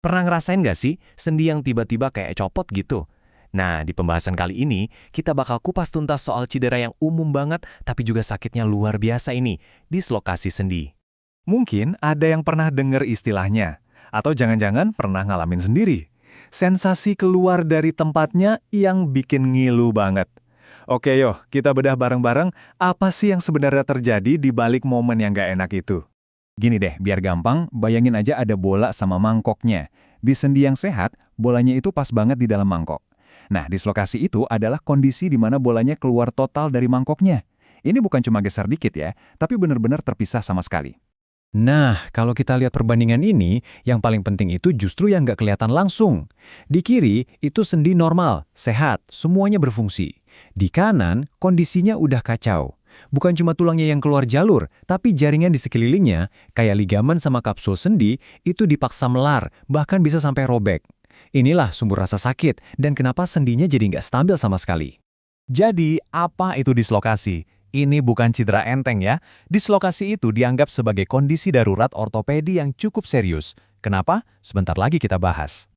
Pernah ngerasain nggak sih sendi yang tiba-tiba kayak copot gitu? Nah, di pembahasan kali ini, kita bakal kupas tuntas soal cedera yang umum banget, tapi juga sakitnya luar biasa ini, dislokasi sendi. Mungkin ada yang pernah dengar istilahnya, atau jangan-jangan pernah ngalamin sendiri. Sensasi keluar dari tempatnya yang bikin ngilu banget. Oke yuk, kita bedah bareng-bareng apa sih yang sebenarnya terjadi di balik momen yang gak enak itu. Gini deh, biar gampang, bayangin aja ada bola sama mangkoknya. Di sendi yang sehat, bolanya itu pas banget di dalam mangkok. Nah, dislokasi itu adalah kondisi di mana bolanya keluar total dari mangkoknya. Ini bukan cuma geser dikit ya, tapi benar-benar terpisah sama sekali. Nah, kalau kita lihat perbandingan ini, yang paling penting itu justru yang nggak kelihatan langsung. Di kiri, itu sendi normal, sehat, semuanya berfungsi. Di kanan, kondisinya udah kacau. Bukan cuma tulangnya yang keluar jalur, tapi jaringan di sekelilingnya, kayak ligamen sama kapsul sendi, itu dipaksa melar, bahkan bisa sampai robek. Inilah sumber rasa sakit, dan kenapa sendinya jadi nggak stabil sama sekali. Jadi, apa itu dislokasi? Ini bukan cedera enteng ya. Dislokasi itu dianggap sebagai kondisi darurat ortopedi yang cukup serius. Kenapa? Sebentar lagi kita bahas.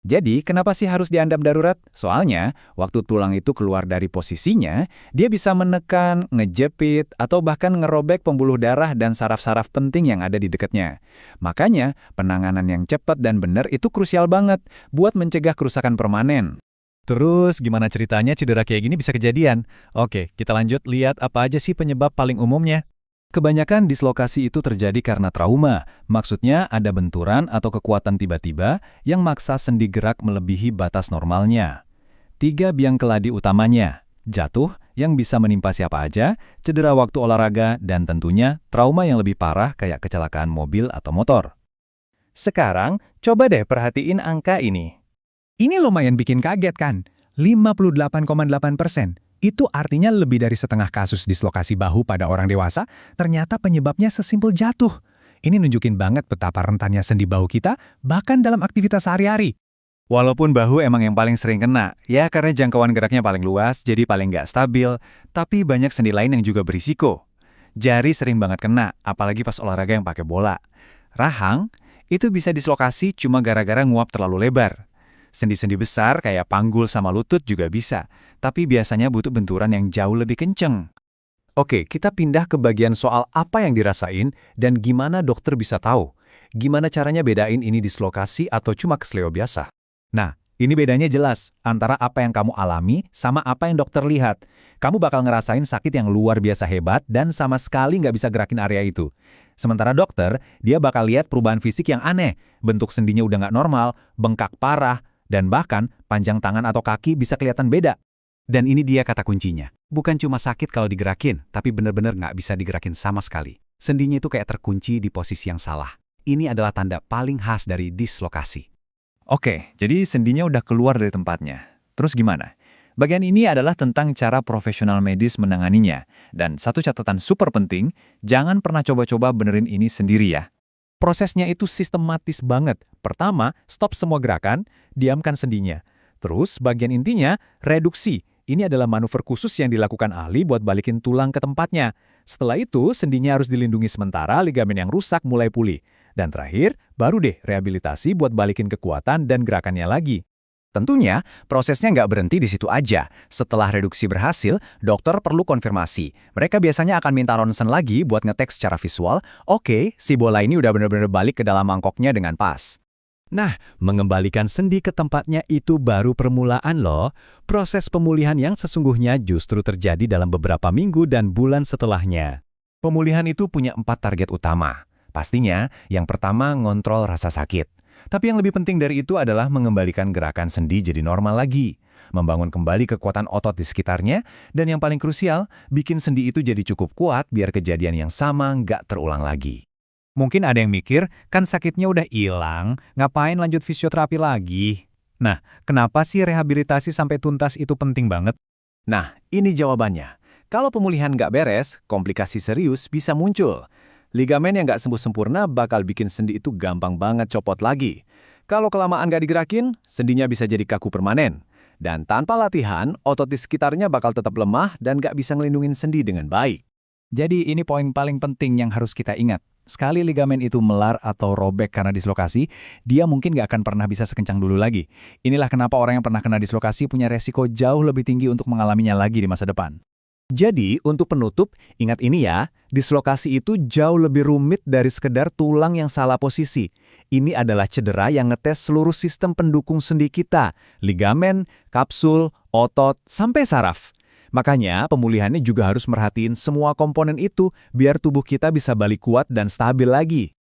Jadi, kenapa sih harus dianggap darurat? Soalnya, waktu tulang itu keluar dari posisinya, dia bisa menekan, ngejepit, atau bahkan ngerobek pembuluh darah dan saraf-saraf penting yang ada di dekatnya. Makanya, penanganan yang cepat dan benar itu krusial banget buat mencegah kerusakan permanen. Terus gimana ceritanya cedera kayak gini bisa kejadian? Oke, kita lanjut lihat apa aja sih penyebab paling umumnya. Kebanyakan dislokasi itu terjadi karena trauma. Maksudnya ada benturan atau kekuatan tiba-tiba yang maksa sendi gerak melebihi batas normalnya. 3 biang keladi utamanya. Jatuh yang bisa menimpa siapa aja, cedera waktu olahraga, dan tentunya trauma yang lebih parah kayak kecelakaan mobil atau motor. Sekarang, coba deh perhatiin angka ini. Ini lumayan bikin kaget kan? 58,8%. Itu artinya lebih dari setengah kasus dislokasi bahu pada orang dewasa, ternyata penyebabnya sesimpel jatuh. Ini nunjukin banget betapa rentannya sendi bahu kita, bahkan dalam aktivitas sehari-hari. Walaupun bahu emang yang paling sering kena, ya karena jangkauan geraknya paling luas, jadi paling nggak stabil, tapi banyak sendi lain yang juga berisiko. Jari sering banget kena, apalagi pas olahraga yang pakai bola. Rahang, itu bisa dislokasi cuma gara-gara nguap terlalu lebar. Sendi-sendi besar kayak panggul sama lutut juga bisa, tapi biasanya butuh benturan yang jauh lebih kenceng. Oke, kita pindah ke bagian soal apa yang dirasain dan gimana dokter bisa tahu. Gimana caranya bedain ini dislokasi atau cuma kesleo biasa. Nah, ini bedanya jelas antara apa yang kamu alami sama apa yang dokter lihat. Kamu bakal ngerasain sakit yang luar biasa hebat dan sama sekali nggak bisa gerakin area itu. Sementara dokter, dia bakal lihat perubahan fisik yang aneh. Bentuk sendinya udah nggak normal, bengkak parah, dan bahkan panjang tangan atau kaki bisa kelihatan beda. Dan ini dia kata kuncinya. Bukan cuma sakit kalau digerakin, tapi benar-benar nggak bisa digerakin sama sekali. Sendinya itu kayak terkunci di posisi yang salah. Ini adalah tanda paling khas dari dislokasi. Oke, jadi sendinya udah keluar dari tempatnya. Terus gimana? Bagian ini adalah tentang cara profesional medis menanganinya. Dan satu catatan super penting, jangan pernah coba-coba benerin ini sendiri ya. Prosesnya itu sistematis banget. Pertama, stop semua gerakan, diamkan sendinya. Terus, bagian intinya, reduksi. Ini adalah manuver khusus yang dilakukan ahli buat balikin tulang ke tempatnya. Setelah itu, sendinya harus dilindungi sementara ligamen yang rusak mulai pulih. Dan terakhir, baru deh rehabilitasi buat balikin kekuatan dan gerakannya lagi. Tentunya, prosesnya nggak berhenti di situ aja. Setelah reduksi berhasil, dokter perlu konfirmasi. Mereka biasanya akan minta ronsen lagi buat ngetek secara visual, oke, si bola ini udah benar-benar balik ke dalam mangkoknya dengan pas. Nah, mengembalikan sendi ke tempatnya itu baru permulaan loh. Proses pemulihan yang sesungguhnya justru terjadi dalam beberapa minggu dan bulan setelahnya. Pemulihan itu punya 4 target utama. Pastinya, yang pertama ngontrol rasa sakit. Tapi yang lebih penting dari itu adalah mengembalikan gerakan sendi jadi normal lagi. Membangun kembali kekuatan otot di sekitarnya, dan yang paling krusial, bikin sendi itu jadi cukup kuat biar kejadian yang sama nggak terulang lagi. Mungkin ada yang mikir, kan sakitnya udah hilang, ngapain lanjut fisioterapi lagi? Nah, kenapa sih rehabilitasi sampai tuntas itu penting banget? Nah, ini jawabannya. Kalau pemulihan nggak beres, komplikasi serius bisa muncul. Ligamen yang nggak sembuh sempurna bakal bikin sendi itu gampang banget copot lagi. Kalau kelamaan nggak digerakin, sendinya bisa jadi kaku permanen. Dan tanpa latihan, otot di sekitarnya bakal tetap lemah dan nggak bisa ngelindungin sendi dengan baik. Jadi ini poin paling penting yang harus kita ingat. Sekali ligamen itu melar atau robek karena dislokasi, dia mungkin nggak akan pernah bisa sekencang dulu lagi. Inilah kenapa orang yang pernah kena dislokasi punya resiko jauh lebih tinggi untuk mengalaminya lagi di masa depan. Jadi, untuk penutup, ingat ini ya, dislokasi itu jauh lebih rumit dari sekedar tulang yang salah posisi. Ini adalah cedera yang ngetes seluruh sistem pendukung sendi kita, ligamen, kapsul, otot, sampai saraf. Makanya, pemulihannya juga harus merhatiin semua komponen itu biar tubuh kita bisa balik kuat dan stabil lagi.